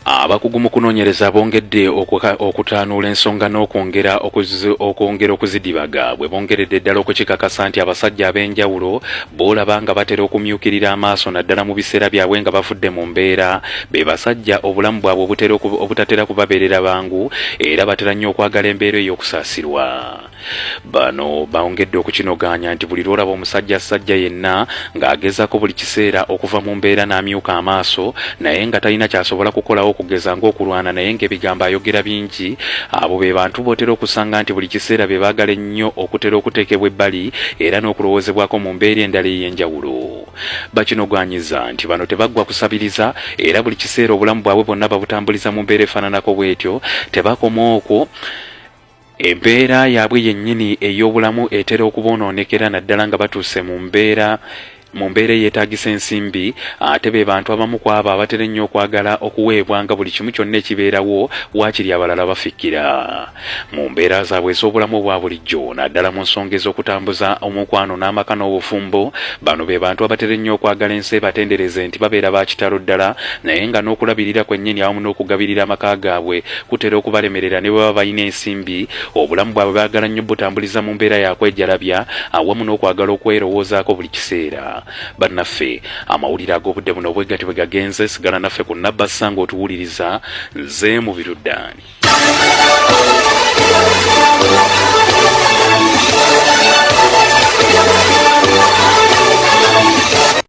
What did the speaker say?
Abakugu mu kunoonyereza bongedde okutanuula ensonga n'okwongera okuzidibaga bwe bongeredde ddala okukikakasa nti abasajja ab'enjawulo boolaba nga batera okumyukirira amaaso naddala mu biseera byabwe nga bavudde mu mbeera be basajja obulamu bwabwe obutatera kubabeerera bangu era batera nnyo okwagala embeera ey'okusaasirwa. Bano bongedde okukinoganya nti buli lwolaba omusajja yenna ng'agezaako buli kiseera okuva mu mbeera n'amyuka amaaso naye nga talina kyasobola kukolawo okugeza ng'okulwana naye ng'ebigambo ayogera bingi, abo be bantu bootera okusanga nti buli kiseera be baagala ennyo okutera okuteekebwa ebbali era n'okulowoozebwako mu mbeera endala ey'enjawulo. Bakinogwanyiza nti bano tebaggwa kusabiriza era buli kiseera obulamu bwabwe bwonna babutambuliza mu mbeera efaananako bw'etyo, tebakoma okwo embeera yaabwe yennyini ey'obulamu etera okubonoonekera naddala nga batuuse mu mbeera eyeetaagisa ensimbi, ate be bantu abamu ku abo abatera ennyo okwagala okuweebwa nga buli kimu kyonna ekibeerawo waakiri abalala bafikkira mu mbeera zaabwe ez'obulamu obwa bulijjo naddala mu nsonga ez'okutambuza omukwano n'amaka n'obufumbo. Bano be bantu abatera ennyo okwagala ensi batendereze nti babeera ba kitalo ddala naye nga n'okulabirira kwennyini awamu n'okugabirira amaka gaabwe kutera okubalemerera ne bwe baba balina ensimbi. Obulamu bwabwe baagala nnyo butambuliza mu mbeera yakwejalabya awamu n'okwagala okwerowoozaako buli kiseera. Bannaffe amawulire ag'obudde buno obwegati bwe gagenze, sigala naffe ku Nabassa ng'otuwuliriza. Nze mu biruddaani.